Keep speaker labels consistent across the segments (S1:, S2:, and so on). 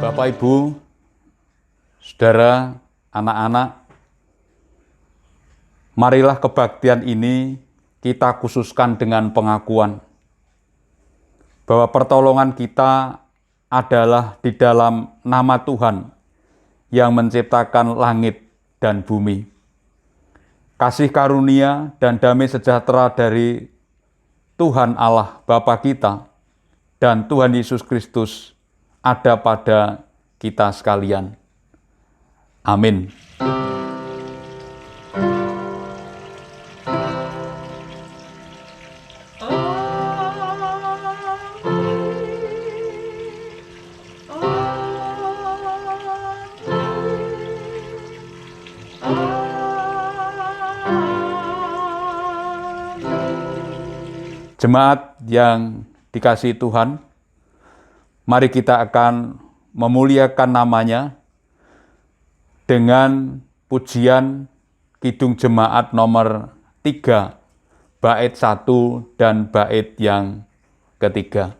S1: Bapak, Ibu, Saudara, anak-anak, marilah kebaktian ini kita khususkan dengan pengakuan bahwa pertolongan kita adalah di dalam nama Tuhan yang menciptakan langit dan bumi. Kasih karunia dan damai sejahtera dari Tuhan Allah Bapa kita dan Tuhan Yesus Kristus ada pada kita sekalian. Amin. Jemaat yang dikasihi Tuhan, mari kita akan memuliakan namanya dengan pujian Kidung Jemaat nomor 3, bait 1 dan bait yang ketiga.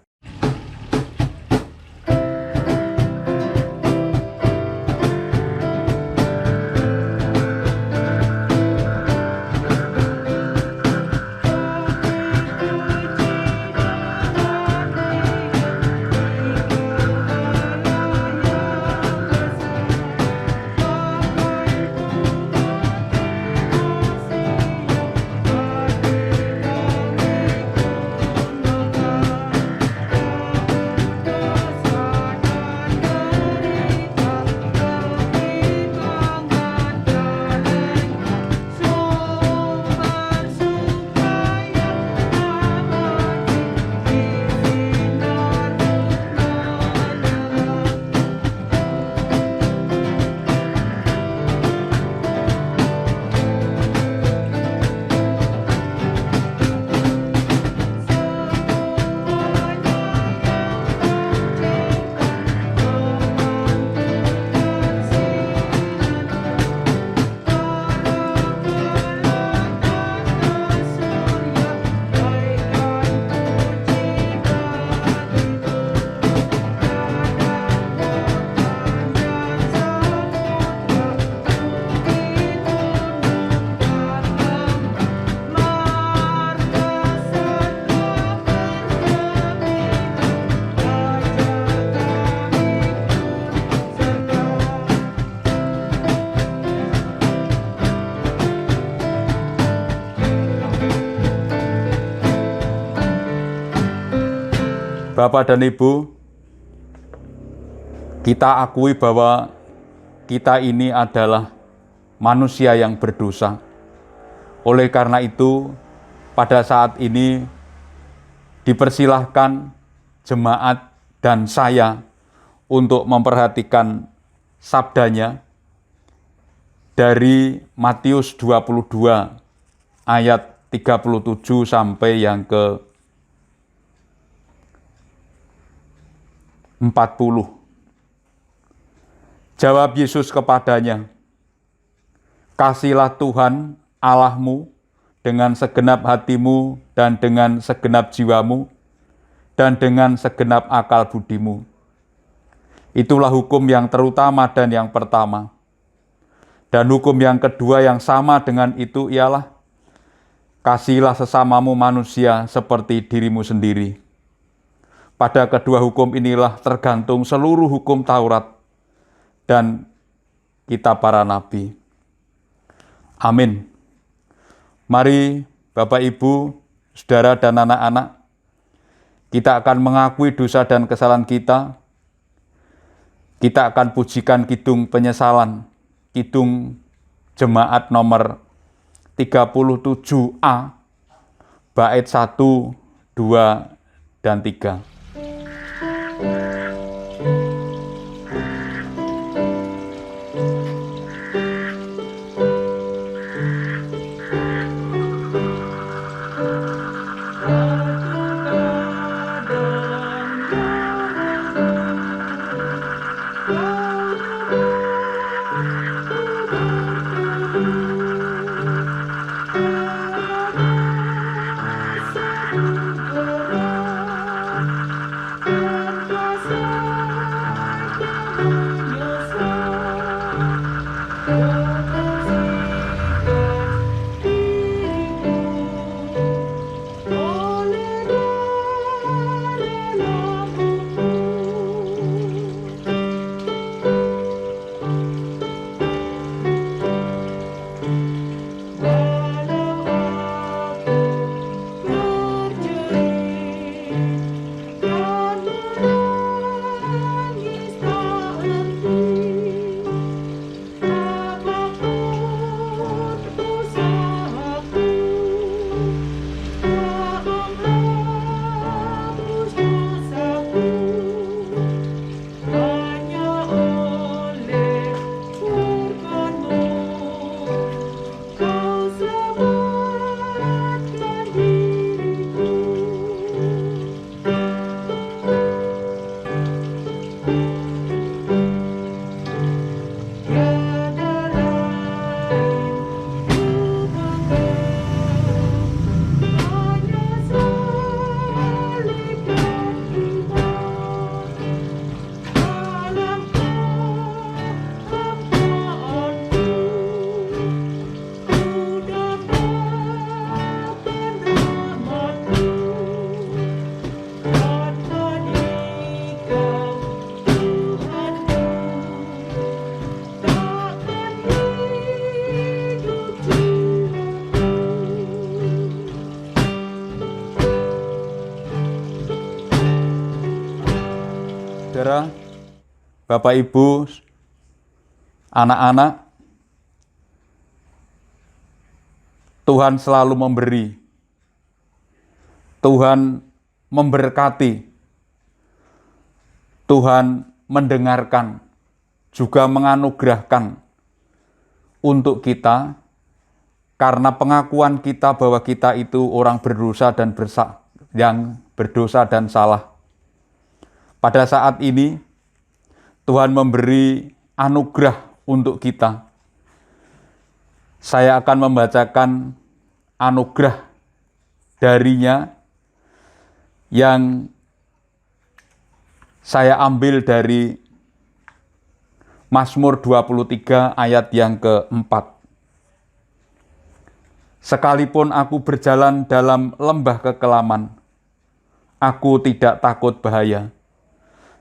S1: Bapak dan Ibu, kita akui bahwa kita ini adalah manusia yang berdosa. Oleh karena itu, pada saat ini dipersilahkan jemaat dan saya untuk memperhatikan sabdanya dari Matius 22 ayat 37 sampai yang ke 40. Jawab Yesus kepadanya, "Kasihilah Tuhan Allahmu dengan segenap hatimu dan dengan segenap jiwamu dan dengan segenap akal budimu. Itulah hukum yang terutama dan yang pertama. Dan hukum yang kedua yang sama dengan itu ialah, kasihilah sesamamu manusia seperti dirimu sendiri. Pada kedua hukum inilah tergantung seluruh hukum Taurat dan kitab para nabi." Amin. Mari Bapak, Ibu, Saudara, dan anak-anak, kita akan mengakui dosa dan kesalahan kita. Kita akan pujikan Kidung Penyesalan, Kidung Jemaat nomor 37A, bait 1, 2, dan 3. Bapak Ibu, anak-anak, Tuhan selalu memberi, Tuhan memberkati, Tuhan mendengarkan, juga menganugerahkan untuk kita, karena pengakuan kita bahwa kita itu orang berdosa dan salah. Pada saat ini, Tuhan memberi anugerah untuk kita. Saya akan membacakan anugerah darinya yang saya ambil dari Mazmur 23 ayat yang keempat. Sekalipun aku berjalan dalam lembah kekelaman, aku tidak takut bahaya,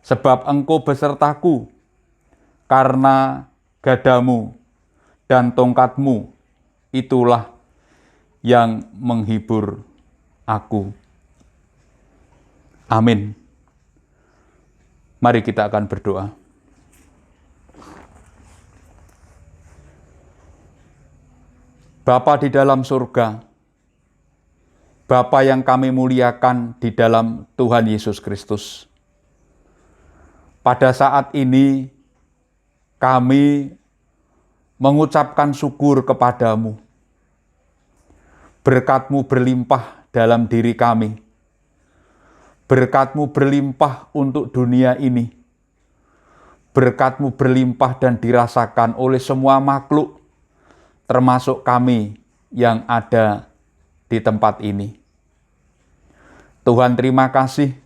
S1: sebab Engkau besertaku, karena gadamu dan tongkatmu itulah yang menghibur aku. Amin. Mari kita akan berdoa. Bapa di dalam surga, Bapa yang kami muliakan di dalam Tuhan Yesus Kristus. Pada saat ini kami mengucapkan syukur kepadamu. Berkat-Mu berlimpah dalam diri kami. Berkat-Mu berlimpah untuk dunia ini. Berkat-Mu berlimpah dan dirasakan oleh semua makhluk, termasuk kami yang ada di tempat ini. Tuhan, terima kasih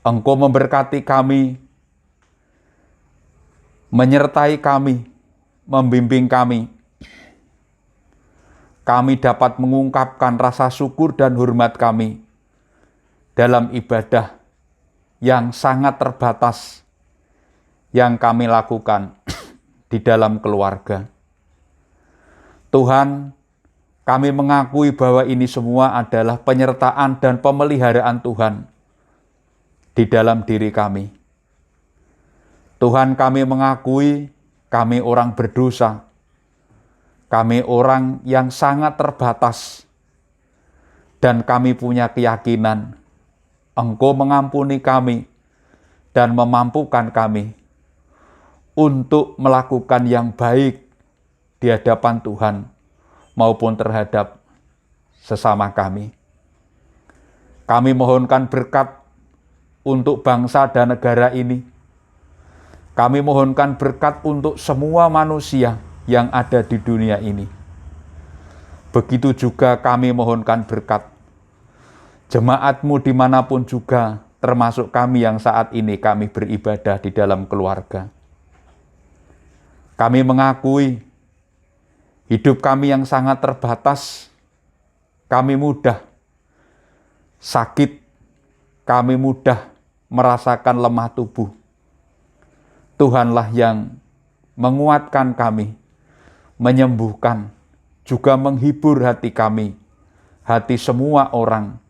S1: Engkau memberkati kami, menyertai kami, membimbing kami. Kami dapat mengungkapkan rasa syukur dan hormat kami dalam ibadah yang sangat terbatas yang kami lakukan di dalam keluarga. Tuhan, kami mengakui bahwa ini semua adalah penyertaan dan pemeliharaan Tuhan di dalam diri kami. Tuhan, kami mengakui kami orang berdosa, kami orang yang sangat terbatas, dan kami punya keyakinan Engkau mengampuni kami dan memampukan kami untuk melakukan yang baik di hadapan Tuhan maupun terhadap sesama kami. Kami mohonkan berkat untuk bangsa dan negara ini. Kami mohonkan berkat untuk semua manusia yang ada di dunia ini. Begitu juga kami mohonkan berkat jemaat-Mu dimanapun juga, termasuk kami yang saat ini kami beribadah di dalam keluarga. Kami mengakui hidup kami yang sangat terbatas, kami mudah sakit, kami mudah merasakan lemah tubuh. Tuhanlah yang menguatkan kami, menyembuhkan, juga menghibur hati kami, hati semua orang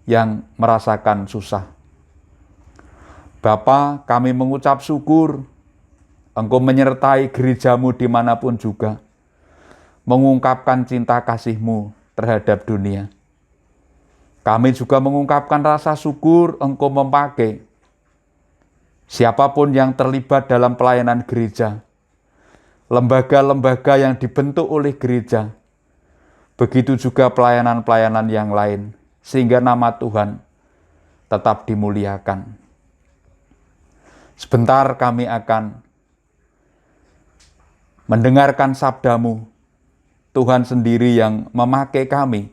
S1: yang merasakan susah. Bapa, kami mengucap syukur, Engkau menyertai gereja-Mu dimanapun juga, mengungkapkan cinta kasih-Mu terhadap dunia. Kami juga mengungkapkan rasa syukur Engkau memakai siapapun yang terlibat dalam pelayanan gereja, lembaga-lembaga yang dibentuk oleh gereja, begitu juga pelayanan-pelayanan yang lain, sehingga nama Tuhan tetap dimuliakan. Sebentar kami akan mendengarkan sabda-Mu. Tuhan sendiri yang memakai kami,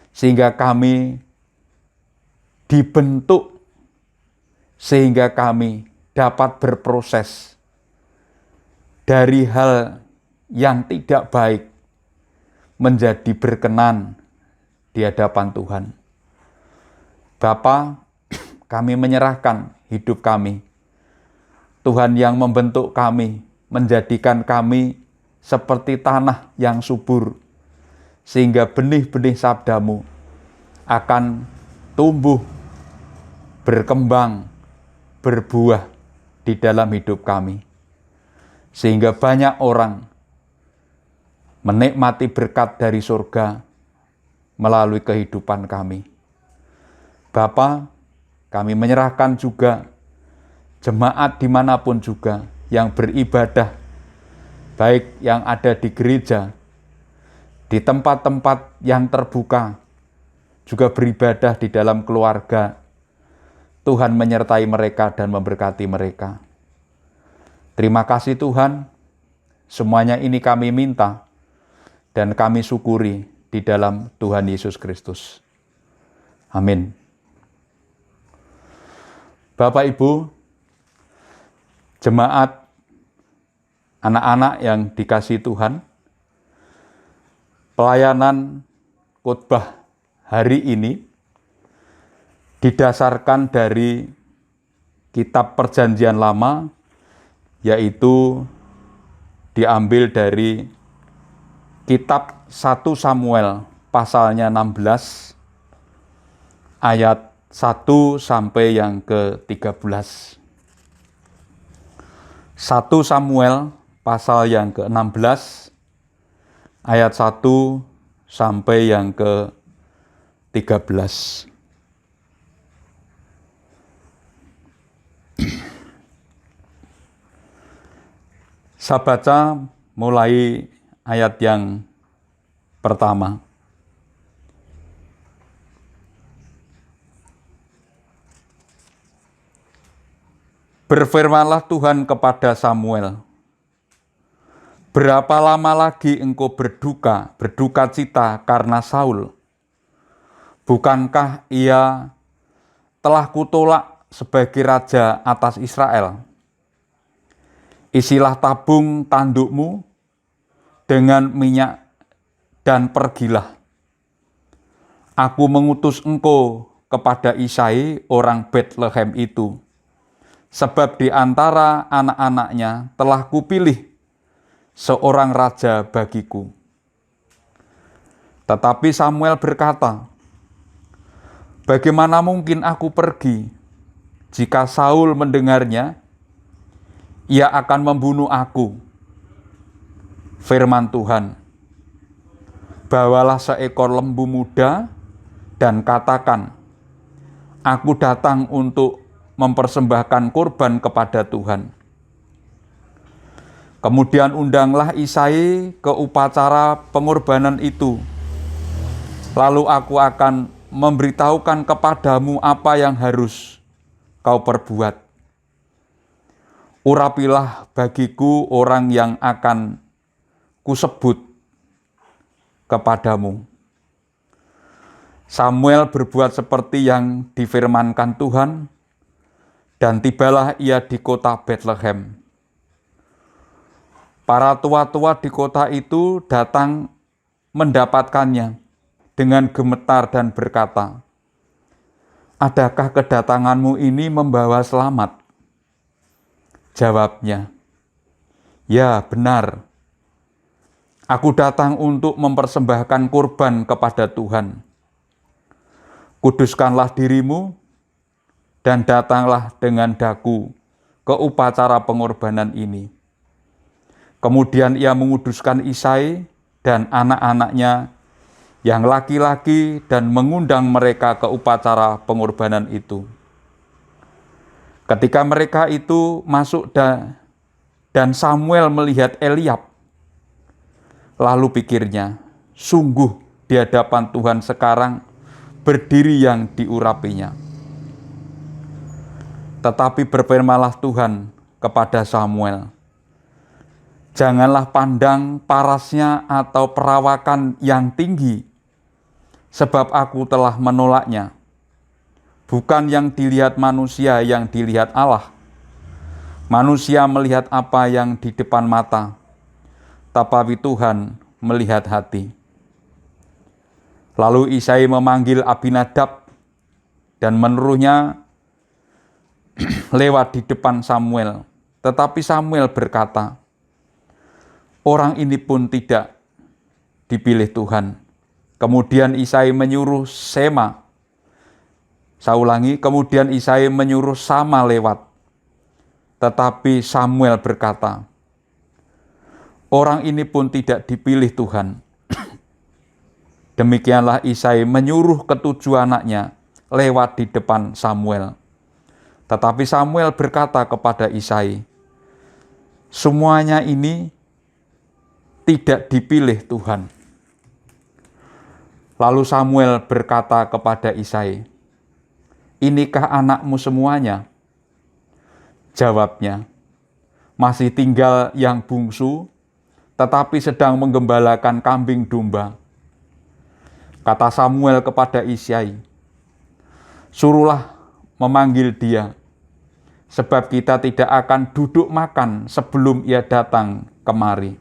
S1: sehingga kami dibentuk, sehingga kami dapat berproses dari hal yang tidak baik menjadi berkenan di hadapan Tuhan. Bapa, kami menyerahkan hidup kami. Tuhan yang membentuk kami, menjadikan kami seperti tanah yang subur, sehingga benih-benih sabda-Mu akan tumbuh, berkembang, berbuah di dalam hidup kami. Sehingga banyak orang menikmati berkat dari surga melalui kehidupan kami. Bapa, kami menyerahkan juga jemaat dimanapun juga yang beribadah, baik yang ada di gereja, di tempat-tempat yang terbuka, juga beribadah di dalam keluarga. Tuhan menyertai mereka dan memberkati mereka. Terima kasih Tuhan, semuanya ini kami minta dan kami syukuri di dalam Tuhan Yesus Kristus. Amin. Bapak Ibu, jemaat, anak-anak yang dikasihi Tuhan, pelayanan khotbah hari ini didasarkan dari kitab Perjanjian Lama, yaitu diambil dari kitab 1 Samuel pasalnya 16 ayat 1 sampai yang ke-13. 1 Samuel pasal yang ke-16 ayat 1 sampai yang ke-13. Saya baca mulai ayat yang pertama. Berfirmanlah Tuhan kepada Samuel, berapa lama lagi engkau berduka cita karena Saul? Bukankah ia telah kutolak sebagai raja atas Israel? Isilah tabung tandukmu dengan minyak dan pergilah. Aku mengutus engkau kepada Isai orang Betlehem itu, sebab di antara anak-anaknya telah kupilih seorang raja bagiku. Tetapi Samuel berkata, bagaimana mungkin aku pergi? Jika Saul mendengarnya, ia akan membunuh aku. Firman Tuhan, bawalah seekor lembu muda dan katakan, aku datang untuk mempersembahkan kurban kepada Tuhan. Kemudian undanglah Isai ke upacara pengorbanan itu. Lalu aku akan memberitahukan kepadamu apa yang harus kau perbuat. Urapilah bagiku orang yang akan kusebut kepadamu. Samuel berbuat seperti yang difirmankan Tuhan, dan tibalah ia di kota Betlehem. Para tua-tua di kota itu datang mendapatkannya dengan gemetar dan berkata, adakah kedatanganmu ini membawa selamat? Jawabnya, ya benar. Aku datang untuk mempersembahkan kurban kepada Tuhan. Kuduskanlah dirimu dan datanglah dengan daku ke upacara pengorbanan ini. Kemudian ia menguduskan Isai dan anak-anaknya yang laki-laki dan mengundang mereka ke upacara pengorbanan itu. Ketika mereka itu masuk dan Samuel melihat Eliab, lalu pikirnya, sungguh di hadapan Tuhan sekarang berdiri yang diurapinya. Tetapi berfirmanlah Tuhan kepada Samuel, janganlah pandang parasnya atau perawakan yang tinggi, sebab aku telah menolaknya. Bukan yang dilihat manusia, yang dilihat Allah. Manusia melihat apa yang di depan mata, tetapi Tuhan melihat hati. Lalu Isai memanggil Abinadab dan menuruhnya lewat di depan Samuel. Tetapi Samuel berkata, orang ini pun tidak dipilih Tuhan. Kemudian Isai menyuruh kemudian Isai menyuruh Sama lewat. Tetapi Samuel berkata, orang ini pun tidak dipilih Tuhan. Demikianlah Isai menyuruh ketujuh anaknya lewat di depan Samuel. Tetapi Samuel berkata kepada Isai, semuanya ini tidak dipilih Tuhan. Lalu Samuel berkata kepada Isai, inikah anakmu semuanya? Jawabnya, masih tinggal yang bungsu, tetapi sedang menggembalakan kambing domba. Kata Samuel kepada Isai, suruhlah memanggil dia, sebab kita tidak akan duduk makan sebelum ia datang kemari.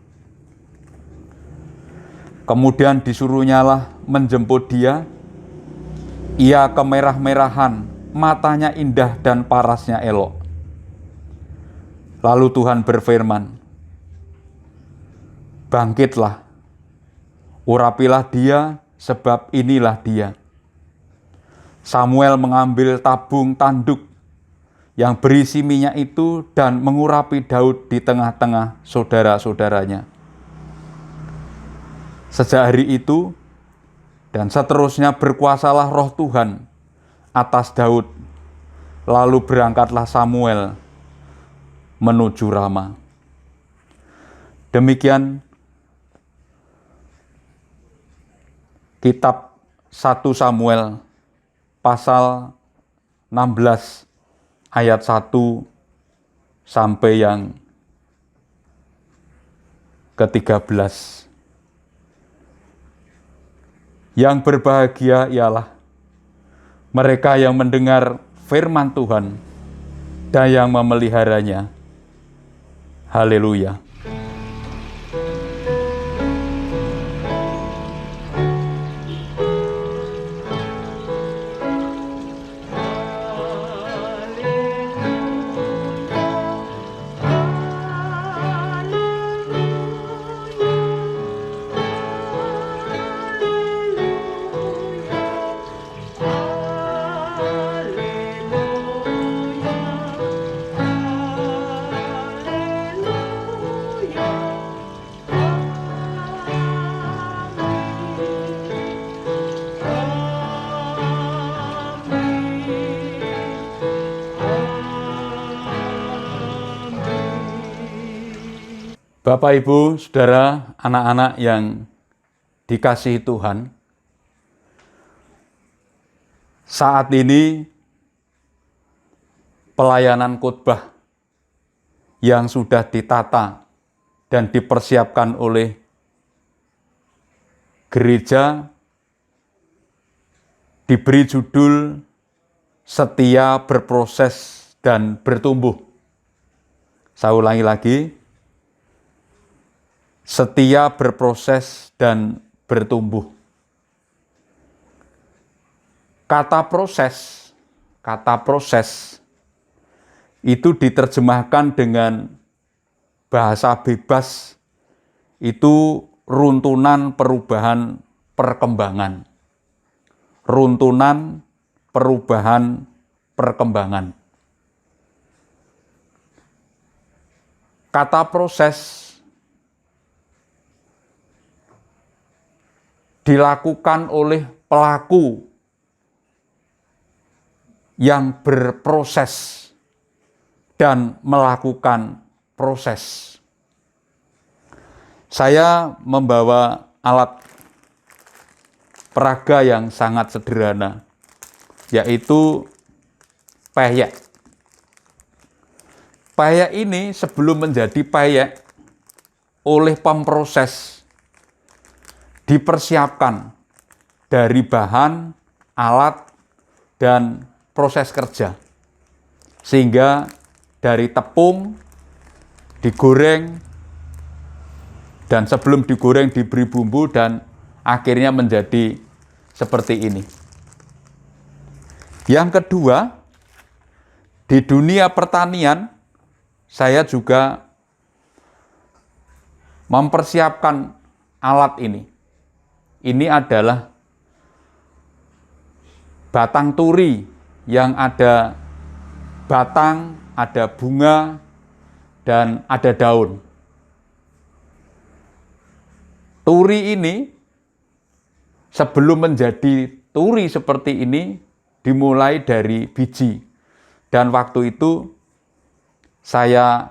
S1: Kemudian disuruhnyalah menjemput dia. Ia kemerah-merahan, matanya indah dan parasnya elok. Lalu Tuhan berfirman, bangkitlah, urapilah dia, sebab inilah dia. Samuel mengambil tabung tanduk yang berisi minyak itu dan mengurapi Daud di tengah-tengah saudara-saudaranya. Sejak hari itu dan seterusnya berkuasalah roh Tuhan atas Daud. Lalu berangkatlah Samuel menuju Rama. Demikian kitab 1 Samuel pasal 16 ayat 1 sampai yang ke-13. Yang berbahagia ialah mereka yang mendengar firman Tuhan dan yang memeliharanya. Haleluya. Bapak, Ibu, Saudara, anak-anak yang dikasihi Tuhan, saat ini pelayanan khotbah yang sudah ditata dan dipersiapkan oleh gereja diberi judul Setia, Berproses, dan Bertumbuh. Saya ulangi lagi. Setia, berproses, dan bertumbuh. Kata proses itu diterjemahkan dengan bahasa bebas, itu runtunan perubahan perkembangan. Runtunan perubahan perkembangan. Kata proses dilakukan oleh pelaku yang berproses dan melakukan proses. Saya membawa alat peraga yang sangat sederhana, yaitu peyek. Peyek ini sebelum menjadi peyek oleh pemproses dipersiapkan dari bahan, alat, dan proses kerja. Sehingga dari tepung digoreng, dan sebelum digoreng diberi bumbu, dan akhirnya menjadi seperti ini. Yang kedua, di dunia pertanian, saya juga mempersiapkan alat ini. Ini adalah batang turi yang ada batang, ada bunga, dan ada daun. Turi ini sebelum menjadi turi seperti ini dimulai dari biji. Dan waktu itu saya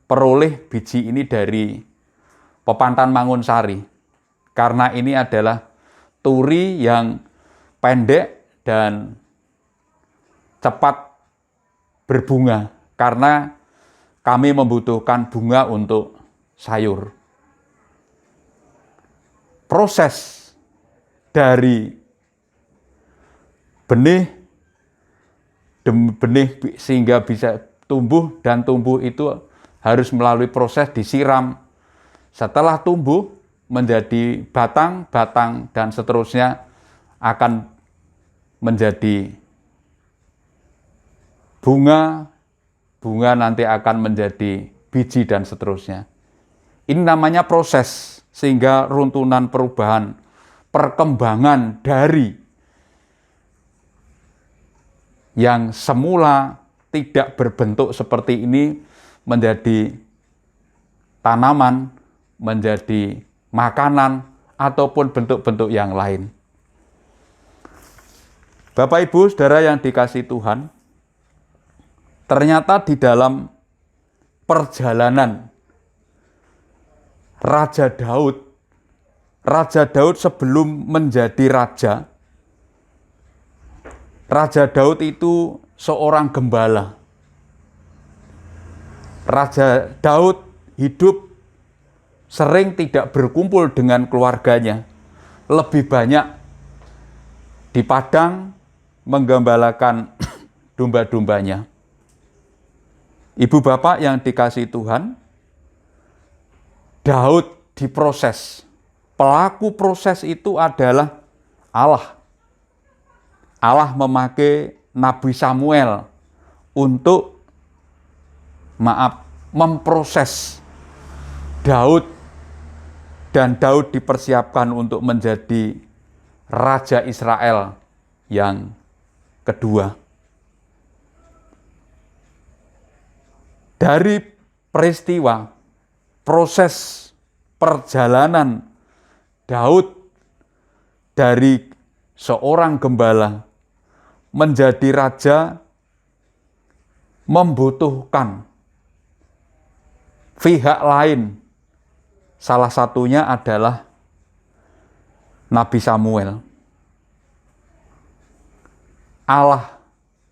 S1: peroleh biji ini dari Pepantan Mangunsari. Karena ini adalah turi yang pendek dan cepat berbunga. Karena kami membutuhkan bunga untuk sayur. Proses dari benih sehingga bisa tumbuh, dan tumbuh itu harus melalui proses disiram. Setelah tumbuh menjadi batang, dan seterusnya akan menjadi bunga nanti akan menjadi biji dan seterusnya. Ini namanya proses, sehingga runtunan perubahan, perkembangan dari yang semula tidak berbentuk seperti ini menjadi tanaman, menjadi makanan, ataupun bentuk-bentuk yang lain. Bapak, Ibu, Saudara yang dikasihi Tuhan, ternyata di dalam perjalanan Raja Daud sebelum menjadi raja, Raja Daud itu seorang gembala. Raja Daud hidup sering tidak berkumpul dengan keluarganya, lebih banyak di padang menggembalakan domba-dombanya. Ibu bapak yang dikasihi Tuhan, Daud diproses. Pelaku proses itu adalah Allah. Allah memakai Nabi Samuel untuk memproses Daud, dan Daud dipersiapkan untuk menjadi Raja Israel yang kedua. Dari peristiwa proses perjalanan Daud dari seorang gembala menjadi raja membutuhkan pihak lain. Salah satunya adalah Nabi Samuel. Allah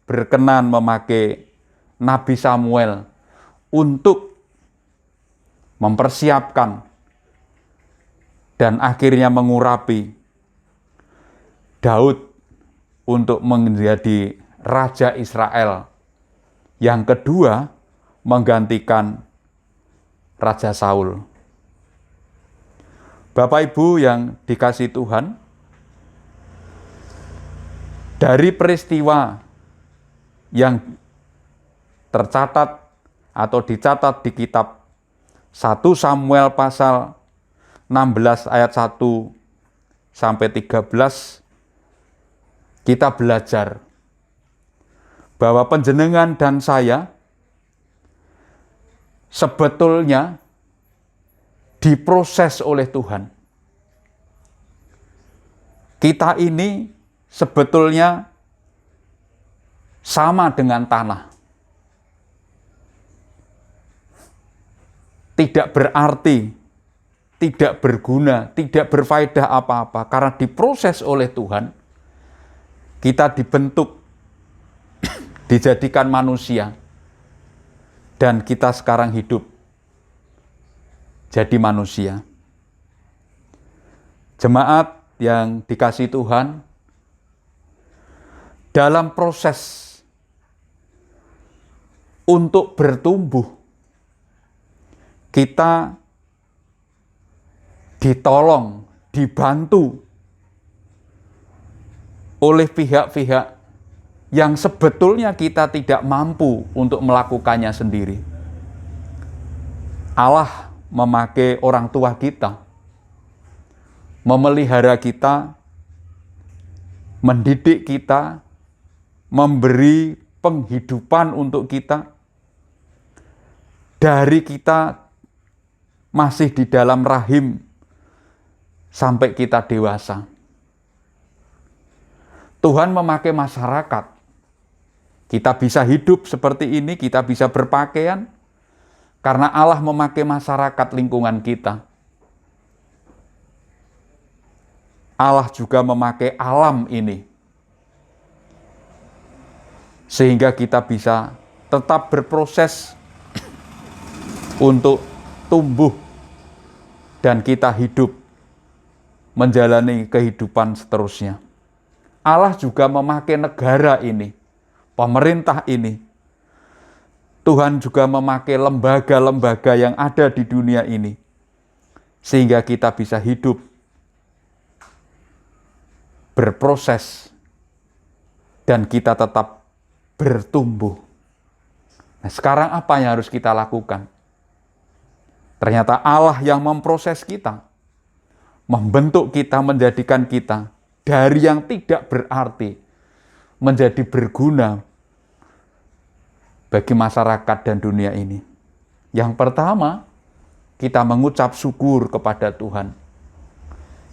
S1: berkenan memakai Nabi Samuel untuk mempersiapkan dan akhirnya mengurapi Daud untuk menjadi Raja Israel yang kedua, menggantikan Raja Saul. Bapak Ibu yang dikasihi Tuhan, dari peristiwa yang tercatat atau dicatat di kitab 1 Samuel pasal 16 ayat 1 sampai 13, kita belajar bahwa panjenengan dan saya sebetulnya diproses oleh Tuhan. Kita ini sebetulnya sama dengan tanah. Tidak berarti, tidak berguna, tidak berfaedah apa-apa. Karena diproses oleh Tuhan, kita dibentuk, dijadikan manusia. Dan kita sekarang hidup jadi manusia. Jemaat yang dikasihi Tuhan, dalam proses untuk bertumbuh, kita ditolong, dibantu oleh pihak-pihak yang sebetulnya kita tidak mampu untuk melakukannya sendiri. Allah memakai orang tua kita, memelihara kita, mendidik kita, memberi penghidupan untuk kita, dari kita masih di dalam rahim sampai kita dewasa. Tuhan memakai masyarakat. Kita bisa hidup seperti ini, kita bisa berpakaian, karena Allah memakai masyarakat lingkungan kita. Allah juga memakai alam ini, sehingga kita bisa tetap berproses untuk tumbuh dan kita hidup, menjalani kehidupan seterusnya. Allah juga memakai negara ini, pemerintah ini. Tuhan juga memakai lembaga-lembaga yang ada di dunia ini, sehingga kita bisa hidup, berproses, dan kita tetap bertumbuh. Nah, sekarang apa yang harus kita lakukan? Ternyata Allah yang memproses kita, membentuk kita, menjadikan kita dari yang tidak berarti menjadi berguna bagi masyarakat dan dunia ini. Yang pertama, kita mengucap syukur kepada Tuhan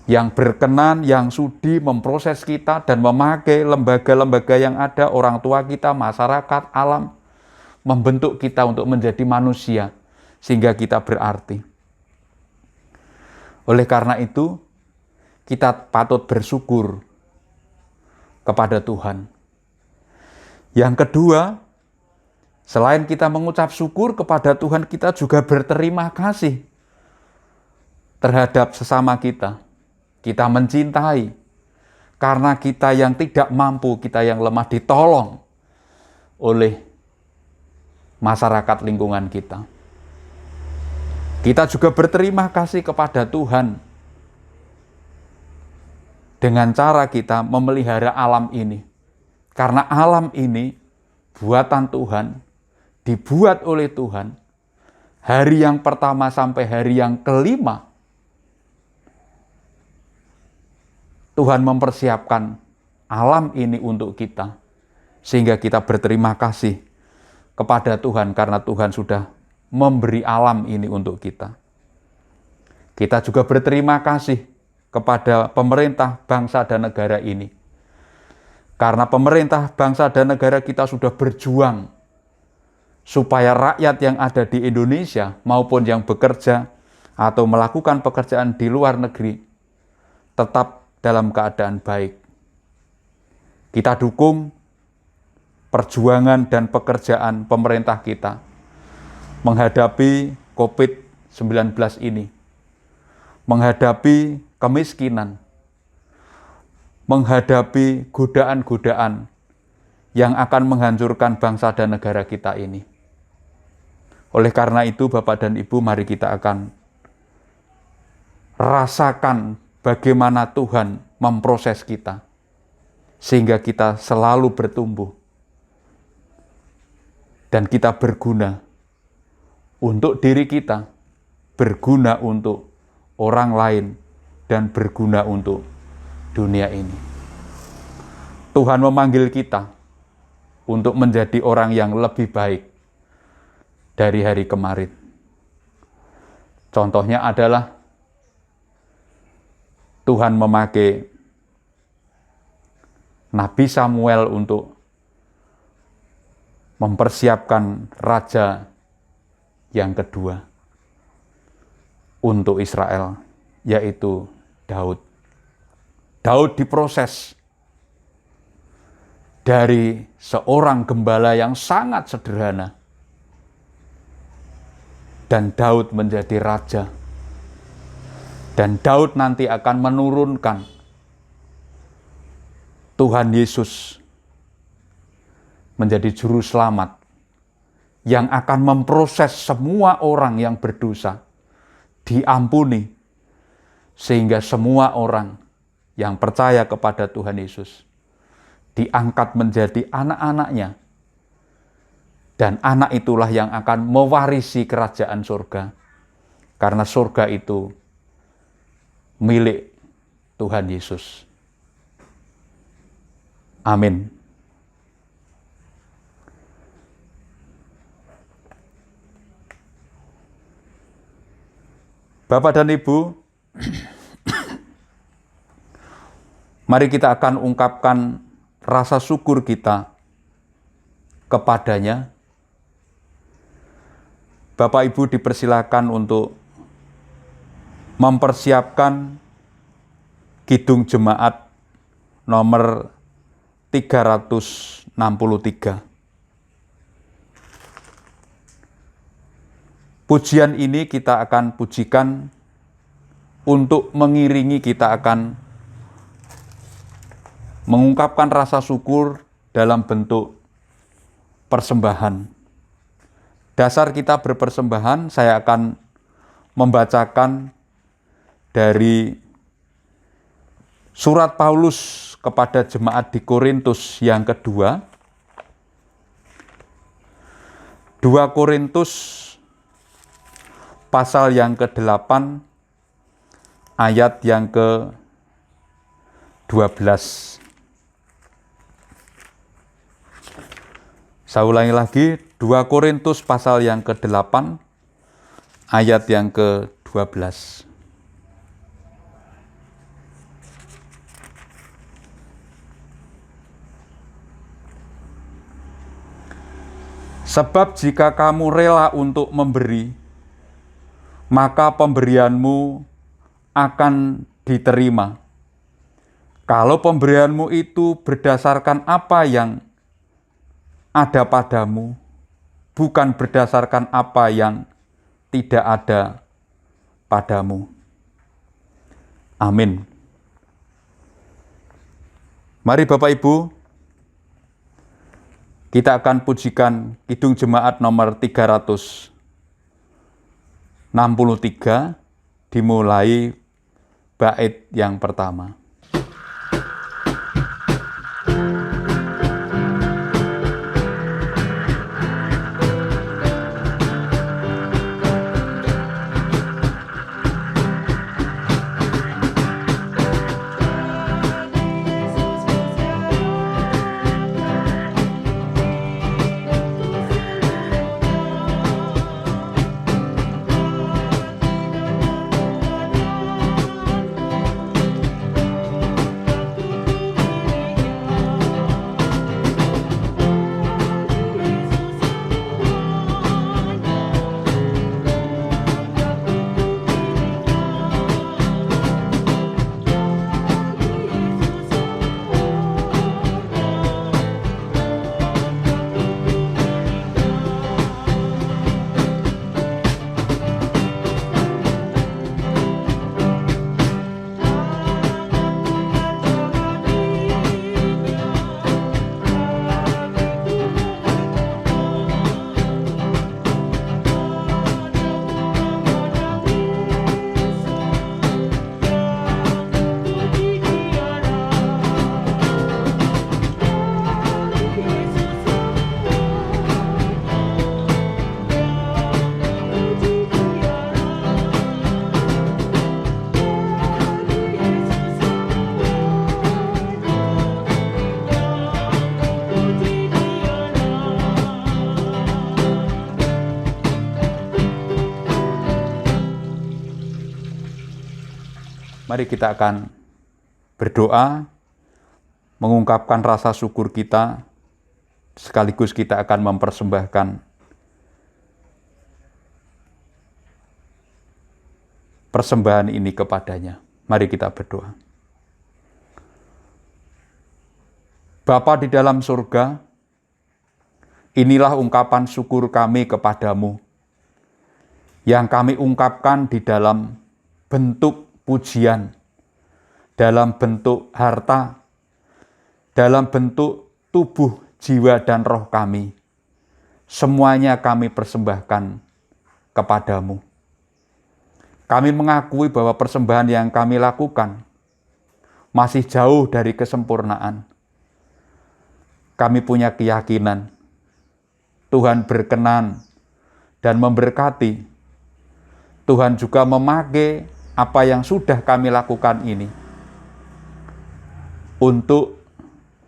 S1: yang berkenan, yang sudi memproses kita dan memakai lembaga-lembaga yang ada, orang tua kita, masyarakat, alam, membentuk kita untuk menjadi manusia, sehingga kita berarti. Oleh karena itu, kita patut bersyukur kepada Tuhan. Yang kedua, selain kita mengucap syukur kepada Tuhan, kita juga berterima kasih terhadap sesama kita. Kita mencintai, karena kita yang tidak mampu, kita yang lemah ditolong oleh masyarakat lingkungan kita. Kita juga berterima kasih kepada Tuhan dengan cara kita memelihara alam ini. Karena alam ini buatan Tuhan, dibuat oleh Tuhan, hari yang pertama sampai hari yang kelima, Tuhan mempersiapkan alam ini untuk kita, sehingga kita berterima kasih kepada Tuhan karena Tuhan sudah memberi alam ini untuk kita. Kita juga berterima kasih kepada pemerintah bangsa dan negara ini, karena pemerintah bangsa dan negara kita sudah berjuang supaya rakyat yang ada di Indonesia maupun yang bekerja atau melakukan pekerjaan di luar negeri tetap dalam keadaan baik. Kita dukung perjuangan dan pekerjaan pemerintah kita menghadapi COVID-19 ini, menghadapi kemiskinan, menghadapi godaan-godaan yang akan menghancurkan bangsa dan negara kita ini. Oleh karena itu, Bapak dan Ibu, mari kita akan rasakan bagaimana Tuhan memproses kita, sehingga kita selalu bertumbuh, dan kita berguna untuk diri kita, berguna untuk orang lain, dan berguna untuk dunia ini. Tuhan memanggil kita untuk menjadi orang yang lebih baik dari hari kemarin. Contohnya adalah Tuhan memakai Nabi Samuel untuk mempersiapkan raja yang kedua untuk Israel, yaitu Daud. Daud diproses dari seorang gembala yang sangat sederhana, dan Daud menjadi raja. Dan Daud nanti akan menurunkan Tuhan Yesus menjadi juru selamat yang akan memproses semua orang yang berdosa, diampuni, sehingga semua orang yang percaya kepada Tuhan Yesus diangkat menjadi anak-anaknya, dan anak itulah yang akan mewarisi kerajaan surga, karena surga itu milik Tuhan Yesus. Amin. Bapak dan Ibu, mari kita akan ungkapkan rasa syukur kita kepadanya. Bapak Ibu dipersilakan untuk mempersiapkan kidung jemaat nomor 363. Pujian ini kita akan pujikan untuk mengiringi kita akan mengungkapkan rasa syukur dalam bentuk persembahan. Dasar kita berpersembahan, saya akan membacakan dari surat Paulus kepada jemaat di Korintus yang kedua. 2 Korintus pasal yang ke-8 ayat yang ke-12. Saya ulangi lagi, 2 Korintus pasal yang ke-8 ayat yang ke-12. Sebab jika kamu rela untuk memberi, maka pemberianmu akan diterima. Kalau pemberianmu itu berdasarkan apa yang ada padamu, bukan berdasarkan apa yang tidak ada padamu. Amin. Mari Bapak Ibu, kita akan pujikan kidung jemaat nomor 363, dimulai bait yang pertama. Mari kita akan berdoa, mengungkapkan rasa syukur kita, sekaligus kita akan mempersembahkan persembahan ini kepadanya. Mari kita berdoa. Bapa di dalam surga, inilah ungkapan syukur kami kepadamu, yang kami ungkapkan di dalam bentuk pujian, dalam bentuk harta, dalam bentuk tubuh, jiwa, dan roh kami. Semuanya kami persembahkan kepadamu. Kami mengakui bahwa persembahan yang kami lakukan masih jauh dari kesempurnaan. Kami punya keyakinan Tuhan berkenan dan memberkati. Tuhan juga memakai apa yang sudah kami lakukan ini untuk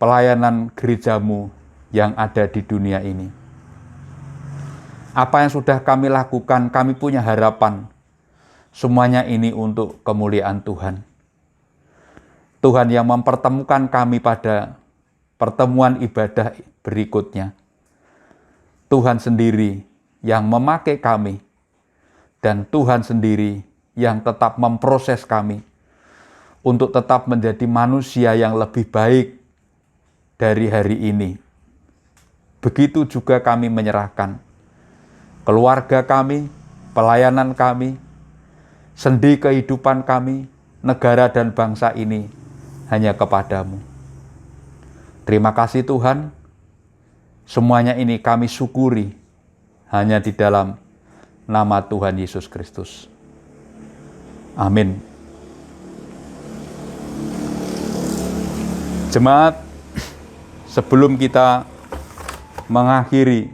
S1: pelayanan gerejamu yang ada di dunia ini. Apa yang sudah kami lakukan, kami punya harapan semuanya ini untuk kemuliaan Tuhan. Tuhan yang mempertemukan kami pada pertemuan ibadah berikutnya. Tuhan sendiri yang memakai kami, dan Tuhan sendiri yang tetap memproses kami untuk tetap menjadi manusia yang lebih baik dari hari ini. Begitu juga kami menyerahkan keluarga kami, pelayanan kami, sendi kehidupan kami, negara dan bangsa ini hanya kepadamu. Terima kasih Tuhan, semuanya ini kami syukuri hanya di dalam nama Tuhan Yesus Kristus. Amin. Jemaat, sebelum kita mengakhiri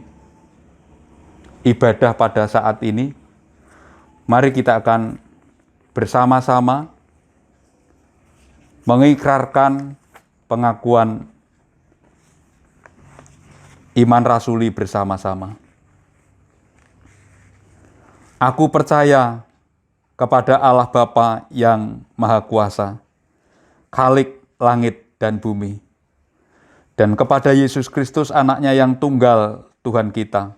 S1: ibadah pada saat ini, mari kita akan bersama-sama mengikrarkan pengakuan iman rasuli bersama-sama. Aku percaya kepada Allah Bapa yang Maha Kuasa, Khalik langit dan bumi, dan kepada Yesus Kristus anaknya yang tunggal Tuhan kita,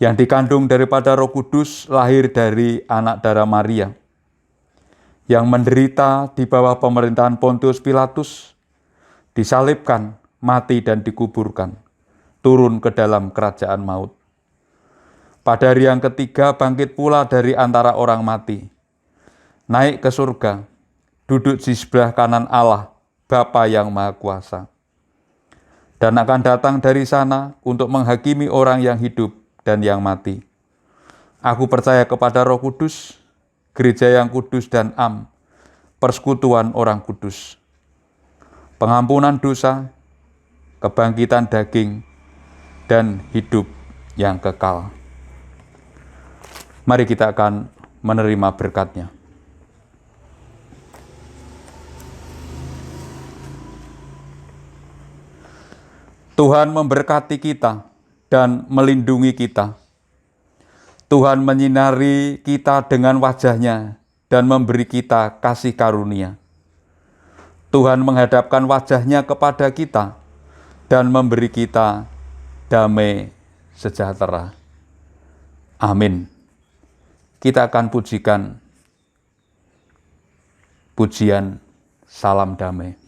S1: yang dikandung daripada Roh Kudus, lahir dari anak darah Maria, yang menderita di bawah pemerintahan Pontius Pilatus, disalibkan, mati dan dikuburkan, turun ke dalam kerajaan maut. Pada hari yang ketiga bangkit pula dari antara orang mati, naik ke surga, duduk di sebelah kanan Allah, Bapa yang Maha Kuasa, dan akan datang dari sana untuk menghakimi orang yang hidup dan yang mati. Aku percaya kepada Roh Kudus, gereja yang kudus dan am, persekutuan orang kudus, pengampunan dosa, kebangkitan daging, dan hidup yang kekal. Mari kita akan menerima berkat-Nya. Tuhan memberkati kita dan melindungi kita. Tuhan menyinari kita dengan wajah-Nya dan memberi kita kasih karunia. Tuhan menghadapkan wajah-Nya kepada kita dan memberi kita damai sejahtera. Amin. Kita akan pujikan pujian Salam Damai.